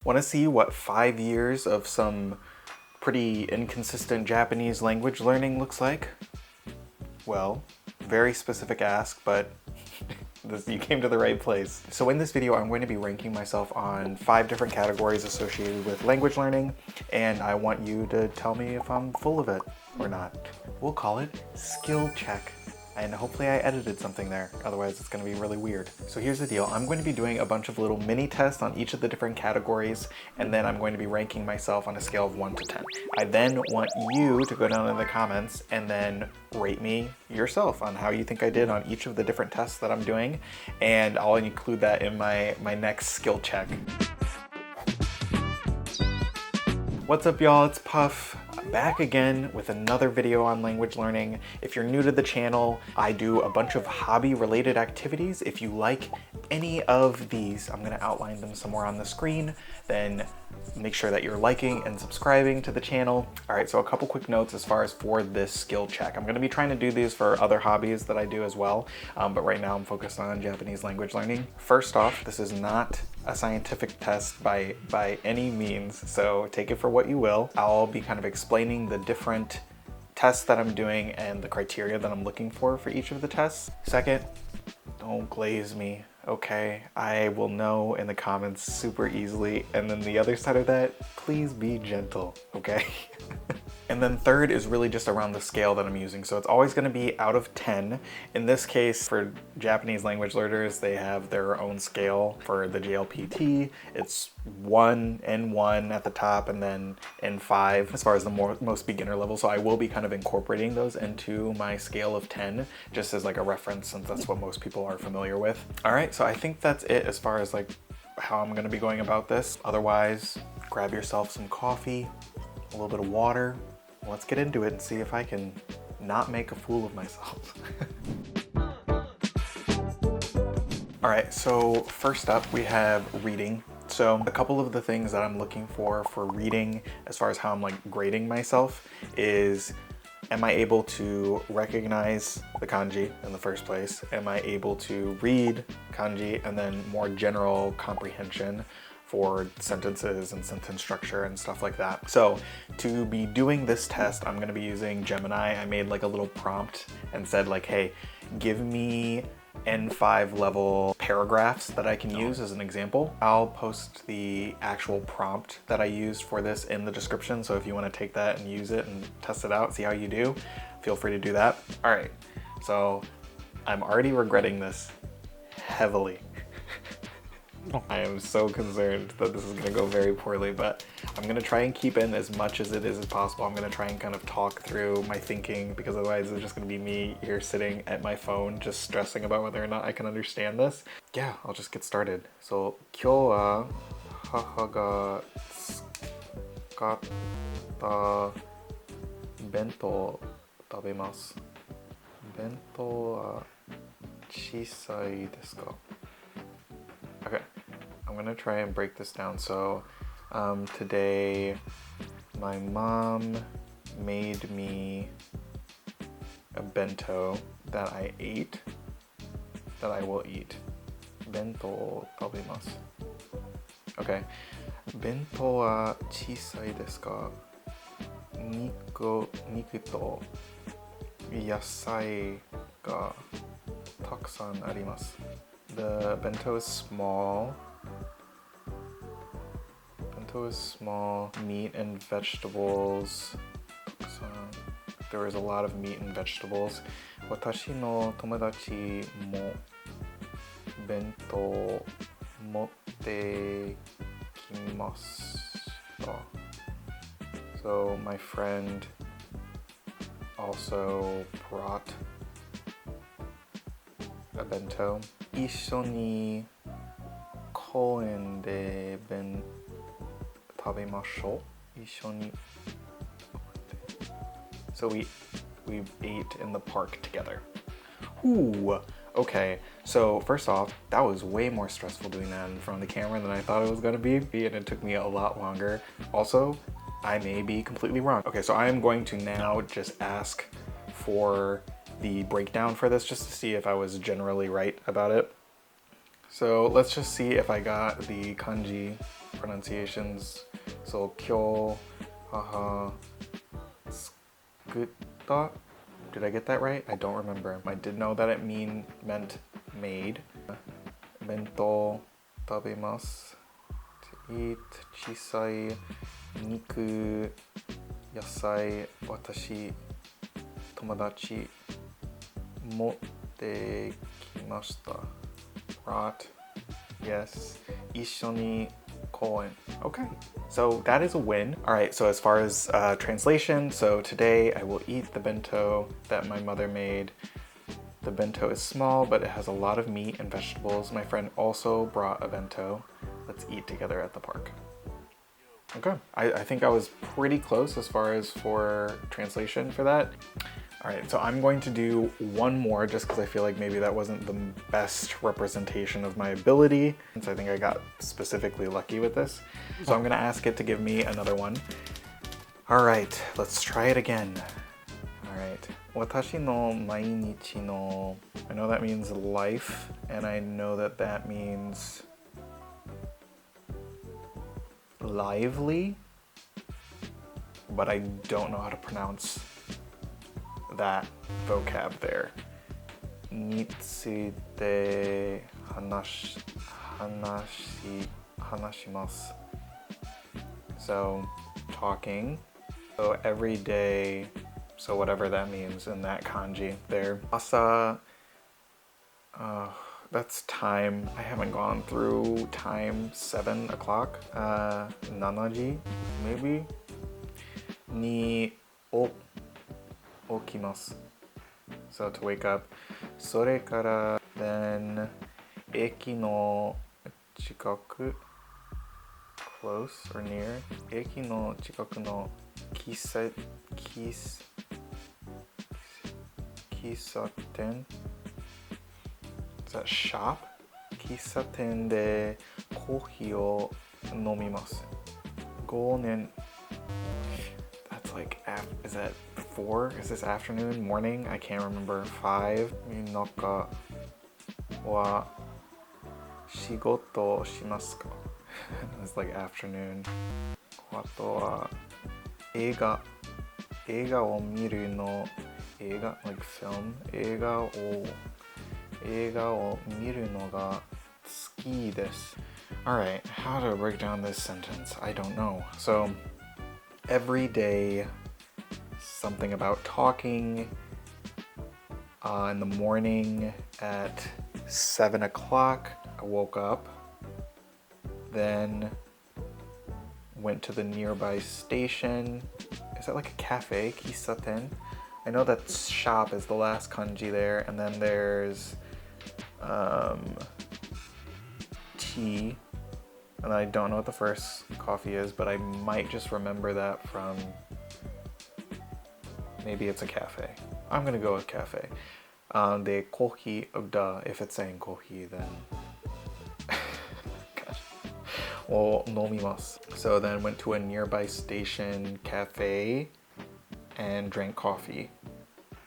Want to see what 5 years of some pretty inconsistent Japanese language learning looks like? Well, very specific ask, but you came to the right place. So in this video, I'm going to be ranking myself on 5 different categories associated with language learning, and I want you to tell me if I'm full of it or not. We'll call it skill check. And hopefully I edited something there, otherwise it's going to be really weird. So here's the deal, I'm going to be doing a bunch of little mini tests on each of the different categories, and then I'm going to be ranking myself on a scale of 1 to 10. I then want you to go down in the comments and then rate me yourself on how you think I did on each of the different tests that I'm doing, and I'll include that in my next skill check. What's up y'all, it's Puff. Back again with another video on language learning. If you're new to the channel, I do a bunch of hobby related activities. If you like any of these, I'm gonna outline them somewhere on the screen, then make sure that you're liking and subscribing to the channel. All right, so a couple quick notes as far as for this skill check. I'm gonna be trying to do these for other hobbies that I do as well, but right now I'm focused on Japanese language learning. First off, this is not a scientific test by any means, so take it for what you will. I'll be kind of explaining the different tests that I'm doing and the criteria that I'm looking for each of the tests. Second, don't glaze me, okay? I will know in the comments super easily. And then the other side of that, please be gentle, okay? And then third is really just around the scale that I'm using. So it's always gonna be out of 10. In this case, for Japanese language learners, they have their own scale. For the JLPT, it's 1, N1 at the top, and then N5 as far as the most beginner level. So I will be kind of incorporating those into my scale of 10, just as like a reference, since that's what most people are familiar with. All right, so I think that's it as far as like how I'm gonna be going about this. Otherwise, grab yourself some coffee, a little bit of water. Let's get into it and see if I can not make a fool of myself. All right, so first up we have reading. So a couple of the things that I'm looking for reading as far as how I'm like grading myself is, am I able to recognize the kanji in the first place? Am I able to read kanji? And then more general comprehension for sentences and sentence structure and stuff like that. So to be doing this test, I'm gonna be using Gemini. I made like a little prompt and said like, hey, give me N5 level paragraphs that I can use as an example. I'll post the actual prompt that I used for this in the description. So if you wanna take that and use it and test it out, see how you do, feel free to do that. All right, so I'm already regretting this heavily. I am so concerned that this is gonna go very poorly, but I'm gonna try and keep in as much as it is as possible. I'm gonna try and kind of talk through my thinking, because otherwise it's just gonna be me here sitting at my phone just stressing about whether or not I can understand this. Yeah, I'll just get started. So, 今日は母が使った弁当を食べます。弁当は小さいですか? Okay, I'm gonna try and break this down. So today my mom made me a bento that I ate, that I will eat. Bentoを食べます. Okay, 弁当は小さいですか? 肉と野菜がたくさんあります. The bento is small. Meat and vegetables. There is a lot of meat and vegetables. 私の友達も弁当持ってきました. So my friend also brought a bento. 一緒に公園で食べましょう。一緒に。So we ate in the park together. Ooh, okay. So first off, that was way more stressful doing that in front of the camera than I thought it was gonna be, and it took me a lot longer. Also, I may be completely wrong. Okay, so I am going to now just ask for the breakdown for this just to see if I was generally right about it. So let's just see if I got the kanji pronunciations. So kyo, haha, tsukutta. Did I get that right? I don't remember. I did know that it meant made. Bento tabemasu. To eat. Chisai niku, yasai, watashi, tomodachi motte kimashita. Brought. Yes. Ishoni koen. Okay. So that is a win. All right, so as far as translation, so today I will eat the bento that my mother made. The bento is small, but it has a lot of meat and vegetables. My friend also brought a bento. Let's eat together at the park. Okay, I think I was pretty close as far as for translation for that. All right, so I'm going to do one more just because I feel like maybe that wasn't the best representation of my ability. And so I think I got specifically lucky with this. So I'm gonna ask it to give me another one. All right, let's try it again. All right. Watashi no mainichi no. I know that means life, and I know that that means lively, but I don't know how to pronounce that vocab there. Nitsute hanashimasu. So talking. So every day. So whatever that means in that kanji there. Asa, that's time. I haven't gone through time. 7 o'clock. Nanaji, maybe. Ni okimasu. So to wake up. Sore kara, then eki no chikaku, close or near. Eki no chikaku no kisaten. Is that shop? Kisaten de kohi o nomimasu. Gonen. That's like, is that 4? Is this afternoon, morning? I can't remember. 5. Minoka wa shigoto shimasu ka? It's like afternoon. Wato wa eiga o miru no. Eiga, like film. Eiga o miru no ga tsuki desu. Alright, how to break down this sentence? I don't know. So, every day, something about talking. In the morning at 7 o'clock, I woke up. Then went to the nearby station. Is that like a cafe? Kisaten? I know that shop is the last kanji there, and then there's tea, and I don't know what the first coffee is, but I might just remember that from, maybe it's a cafe. I'm gonna go with cafe. De kohi, duh, if it's saying kohi, then or nomimasu. So then went to a nearby station cafe and drank coffee.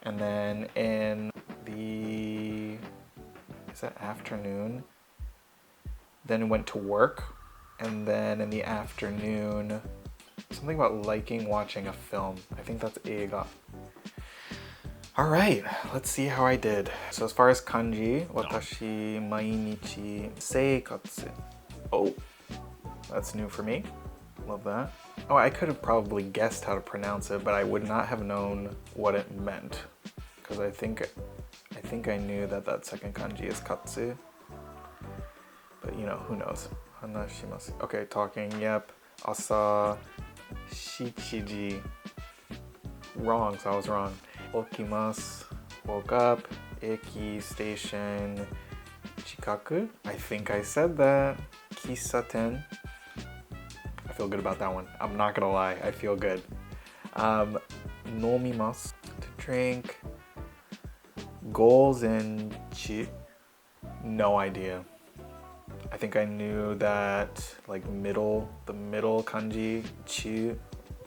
And then in the, is that afternoon? Then went to work. And then in the afternoon, something about liking watching a film. I think that's eiga. All right, let's see how I did. So as far as kanji, watashi mainichi seikatsu. Oh, that's new for me. Love that. Oh, I could have probably guessed how to pronounce it, but I would not have known what it meant. Because I think I knew that that second kanji is katsu. But you know, who knows? Hanashimasu. Okay, talking, yep. Asa shichiji. Wrong, so I was wrong. Okimasu. Woke up. Eki, station. Chikaku. I think I said that. Kisaten. I feel good about that one. I'm not gonna lie, I feel good. Nomimasu, to drink. Goals in chi. No idea. I think I knew that like the middle kanji, chi,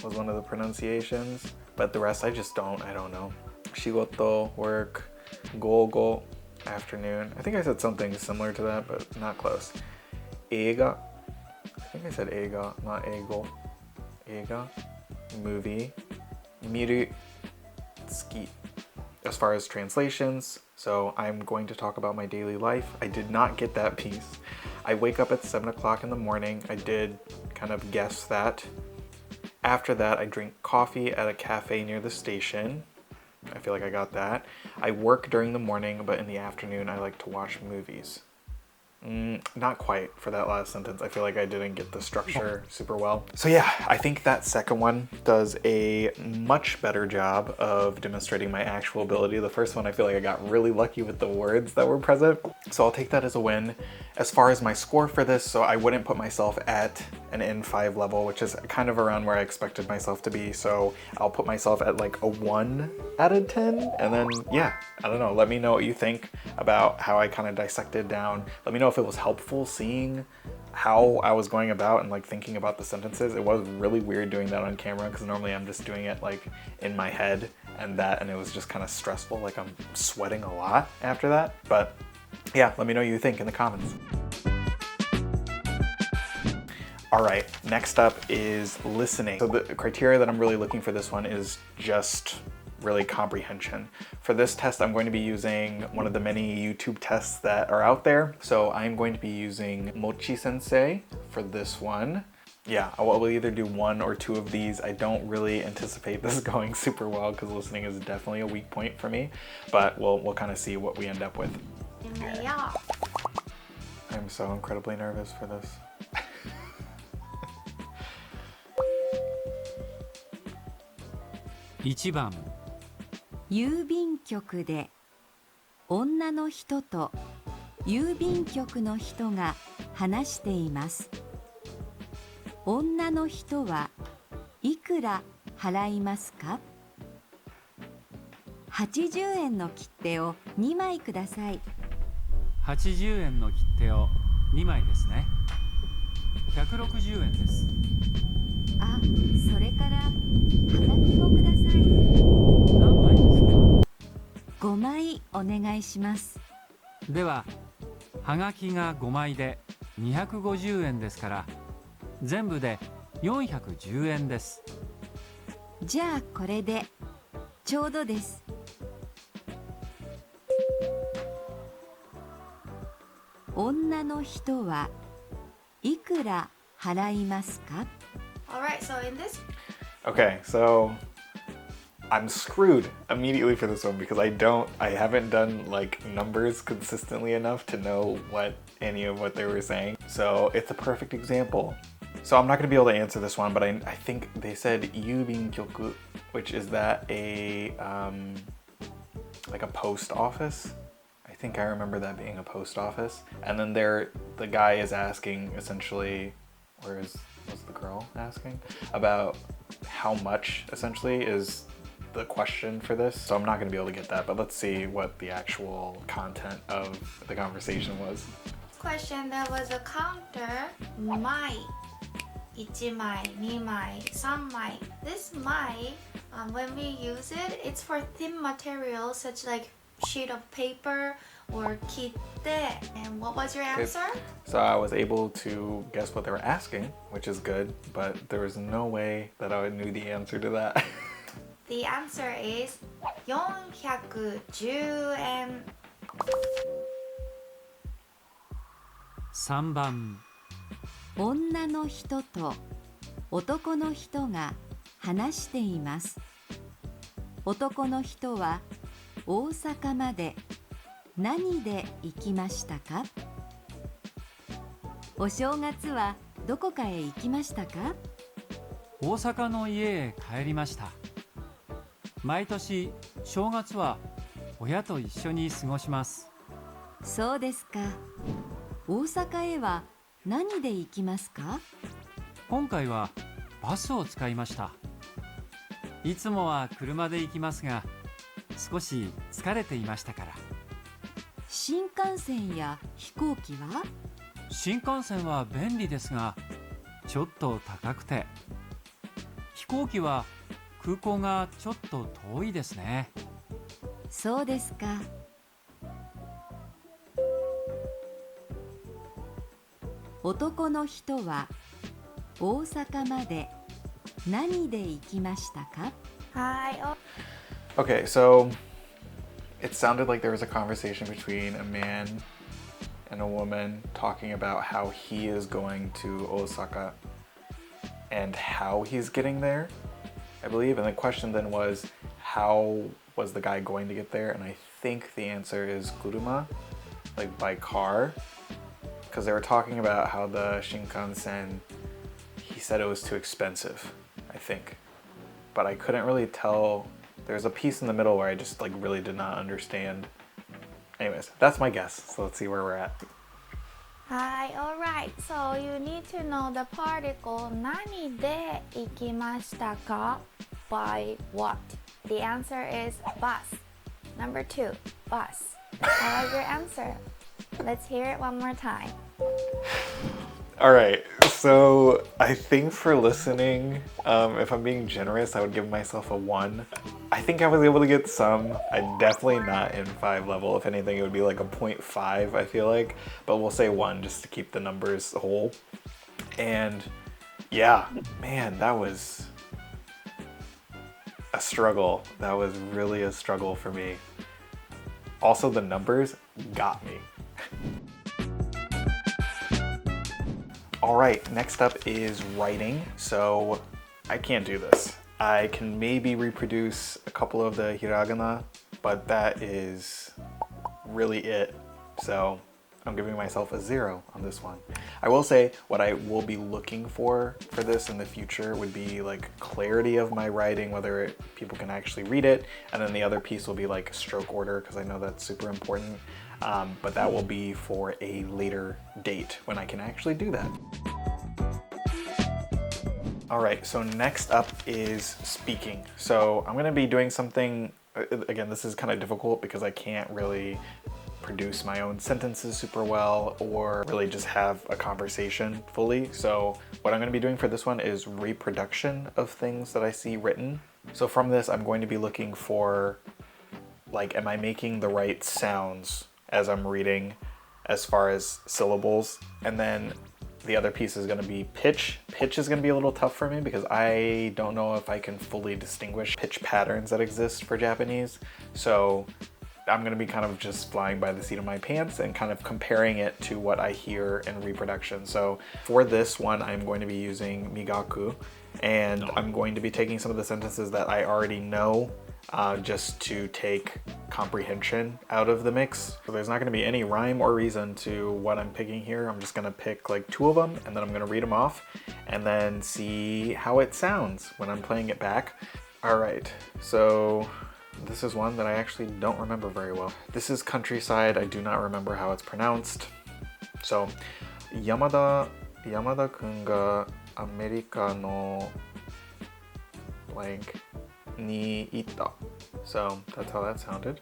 was one of the pronunciations, but the rest I don't know. Shigoto, work. Gogo, afternoon. I think I said something similar to that, but not close. Eiga, think I said eiga, not eigo. Eiga, movie, miru, tsuki. As far as translations, so I'm going to talk about my daily life. I did not get that piece. I wake up at 7 o'clock in the morning. I did kind of guess that. After that, I drink coffee at a cafe near the station. I feel like I got that. I work during the morning, but in the afternoon, I like to watch movies. Not quite for that last sentence. I feel like I didn't get the structure super well. So yeah, I think that second one does a much better job of demonstrating my actual ability. The first one, I feel like I got really lucky with the words that were present. So I'll take that as a win. As far as my score for this, so I wouldn't put myself at an N5 level, which is kind of around where I expected myself to be. So I'll put myself at like a 1 out of 10. And then, yeah, I don't know. Let me know what you think about how I kind of dissected down. Let me know if it was helpful seeing how I was going about and like thinking about the sentences. It was really weird doing that on camera because normally I'm just doing it like in my head and it was just kind of stressful. Like I'm sweating a lot after that. But yeah, let me know what you think in the comments. All right, next up is listening. So the criteria that I'm really looking for this one is just really comprehension. For this test, I'm going to be using one of the many YouTube tests that are out there. So I'm going to be using Mochi Sensei for this one. Yeah, I will either do 1 or 2 of these. I don't really anticipate this going super well because listening is definitely a weak point for me, but we'll kind of see what we end up with. I'm so incredibly nervous for this. 1番郵便局で女の人と郵便局の人が話しています。女の人はいくら払いますか？80円の切手を2枚ください。80円の切手を2枚ですね。160円です。あ、それからはがきもください。何枚ですか？5枚お願いします。では、はがきが5枚で250円ですから、全部で410円です。じゃあこれでちょうどです。女の人はいくら払いますか？ Alright, so in this Okay, so I'm screwed immediately for this one because I haven't done like numbers consistently enough to know any of what they were saying. So it's a perfect example. So I'm not going to be able to answer this one, but I think they said yubin-kyoku, which is that like a post office? I think I remember that being a post office. And then the guy is asking essentially, was the girl asking about how much essentially is the question for this. So I'm not going to be able to get that, but let's see what the actual content of the conversation was. question, there was a counter, 枚、1枚、2枚、3枚. This 枚, when we use it, it's for thin materials such like sheet of paper or 切手. And what was your answer? So I was able to guess what they were asking, which is good, but there was no way that I knew the answer to that. The answer is 410円. 3番女の人と男の人が話しています。男の人は大阪まで何で行きましたか？お正月はどこかへ行きましたか？大阪の家へ帰りました。毎年正月は親と一緒に過ごします。そうですか。大阪へは何で行きますか？今回はバスを使いました。いつもは車で行きますが、少し疲れていましたから。新幹線や飛行機は？新幹線は便利ですが、ちょっと高くて。飛行機は空港がちょっと遠いですね。そうですか。男の人は大阪まで何で行きましたか? Hi. Okay, so it sounded like there was a conversation between a man and a woman talking about how he is going to Osaka and how he's getting there, I believe. And the question then was, how was the guy going to get there? And I think the answer is kuruma, like by car. Because they were talking about how the Shinkansen, he said it was too expensive, I think. But I couldn't really tell. There's a piece in the middle where I just like really did not understand. Anyways, that's my guess. So let's see where we're at. Hi, alright. So you need to know the particle 何で行きましたか by what? The answer is bus. Number 2, bus. I like your answer. Let's hear it one more time. All right, so I think for listening, if I'm being generous, I would give myself a 1. I think I was able to get some. I'm definitely not N5 level. If anything, it would be like a 0.5, I feel like. But we'll say 1 just to keep the numbers whole. And yeah, man, that was a struggle. That was really a struggle for me. Also, the numbers got me. All right, next up is writing. So I can't do this. I can maybe reproduce a couple of the hiragana, but that is really it. So I'm giving myself a 0 on this one. I will say what I will be looking for this in the future would be like clarity of my writing, whether people can actually read it. And then the other piece will be like stroke order, because I know that's super important. But that will be for a later date when I can actually do that. All right, so next up is speaking. So I'm gonna be doing something, again, this is kind of difficult because I can't really produce my own sentences super well or really just have a conversation fully. So what I'm gonna be doing for this one is reproduction of things that I see written. So from this, I'm going to be looking for, like, am I making the right sounds as I'm reading as far as syllables? And then the other piece is going to be pitch. Pitch is going to be a little tough for me because I don't know if I can fully distinguish pitch patterns that exist for Japanese. So I'm going to be kind of just flying by the seat of my pants and kind of comparing it to what I hear in reproduction. So for this one, I'm going to be using migaku, and I'm going to be taking some of the sentences that I already know just to take comprehension out of the mix. So there's not going to be any rhyme or reason to what I'm picking here. I'm just going to pick like 2 of them, and then I'm going to read them off and then see how it sounds when I'm playing it back. All right, so this is one that I actually don't remember very well. This is countryside. I do not remember how it's pronounced. So, Yamada kun ga America no blank ni itta. So that's how that sounded.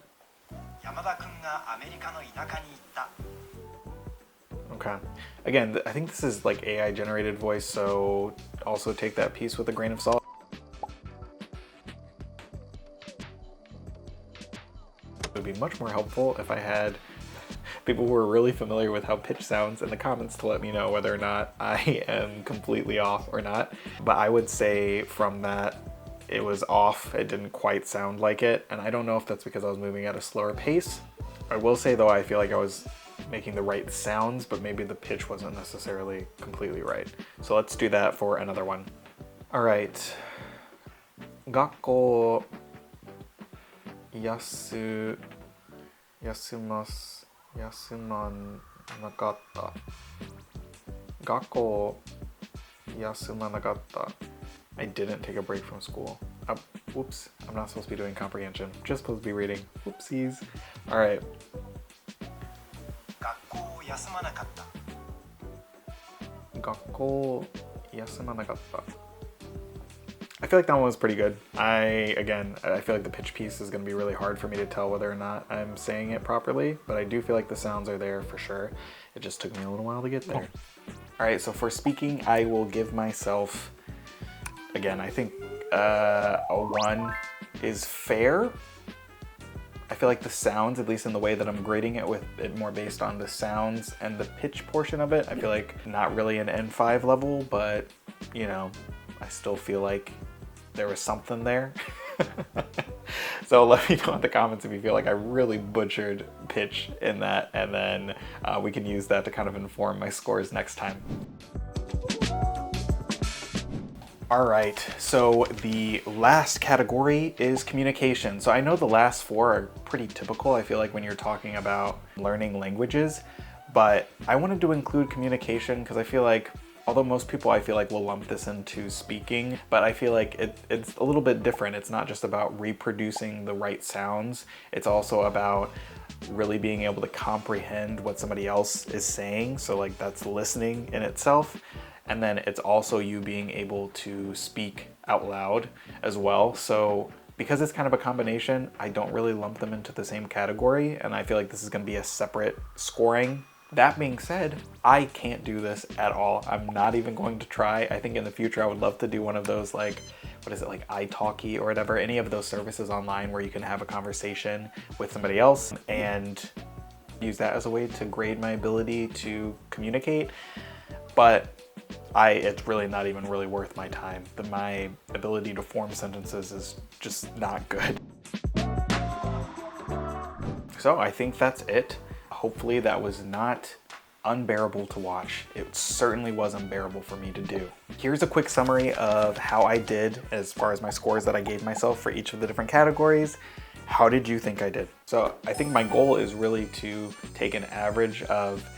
Okay. Again, I think this is like AI generated voice, so also take that piece with a grain of salt. It would be much more helpful if I had people who are really familiar with how pitch sounds in the comments to let me know whether or not I am completely off or not. But I would say from that, it was off. It didn't quite sound like it. And I don't know if that's because I was moving at a slower pace. I will say though, I feel like I was making the right sounds, but maybe the pitch wasn't necessarily completely right. So let's do that for another one. All right. 学校休まなかった。学校休まなかった。I didn't take a break from school. Whoops, I'm not supposed to be doing comprehension. I'm just supposed to be reading. Whoopsies. All right. 学校休まなかった。学校休まなかった。I feel like that one was pretty good. I feel like the pitch piece is going to be really hard for me to tell whether or not I'm saying it properly, but I do feel like the sounds are there for sure. It just took me a little while to get there. All right, so for speaking, I will give myself, again, I think a 1 is fair. I feel like the sounds, at least in the way that I'm grading it, with it more based on the sounds and the pitch portion of it, I feel like not really an N5 level, but you know, I still feel like there was something there. So let me know in the comments if you feel like I really butchered pitch in that, and then we can use that to kind of inform my scores next time. All right, so the last category is communication. So I know the last four are pretty typical, I feel like, when you're talking about learning languages, but I wanted to include communication because I feel like, although most people I feel like will lump this into speaking, but I feel like it's a little bit different. It's not just about reproducing the right sounds, it's also about really being able to comprehend what somebody else is saying. So like that's listening in itself. And then it's also you being able to speak out loud as well. So because it's kind of a combination, I don't really lump them into the same category. And I feel like this is going to be a separate scoring. That being said, I can't do this at all. I'm not even going to try. I think in the future I would love to do one of those, like, what is it, like iTalki or whatever, any of those services online where you can have a conversation with somebody else and use that as a way to grade my ability to communicate. But it's really not even really worth my time. My ability to form sentences is just not good. So I think that's it. Hopefully that was not unbearable to watch. It certainly was unbearable for me to do. Here's a quick summary of how I did as far as my scores that I gave myself for each of the different categories. How did you think I did? So I think my goal is really to take an average of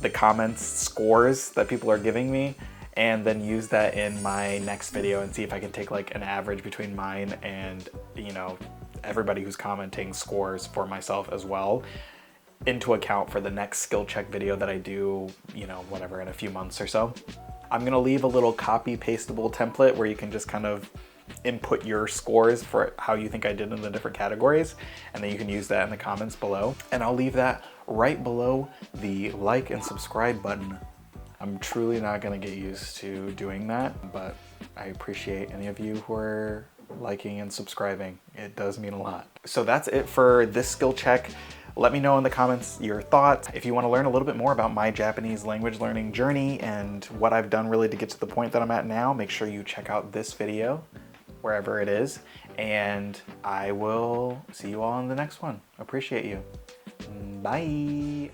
the comments scores that people are giving me and then use that in my next video and see if I can take like an average between mine and, you know, everybody who's commenting scores for myself as well, into account for the next skill check video that I do, you know, whatever, in a few months or so. I'm gonna leave a little copy pastable template where you can just kind of input your scores for how you think I did in the different categories, and then you can use that in the comments below. And I'll leave that right below the like and subscribe button. I'm truly not gonna get used to doing that, but I appreciate any of you who are liking and subscribing. It does mean a lot. So that's it for this skill check. Let me know in the comments your thoughts. If you want to learn a little bit more about my Japanese language learning journey and what I've done really to get to the point that I'm at now, make sure you check out this video wherever it is, and I will see you all in the next one. Appreciate you. Bye.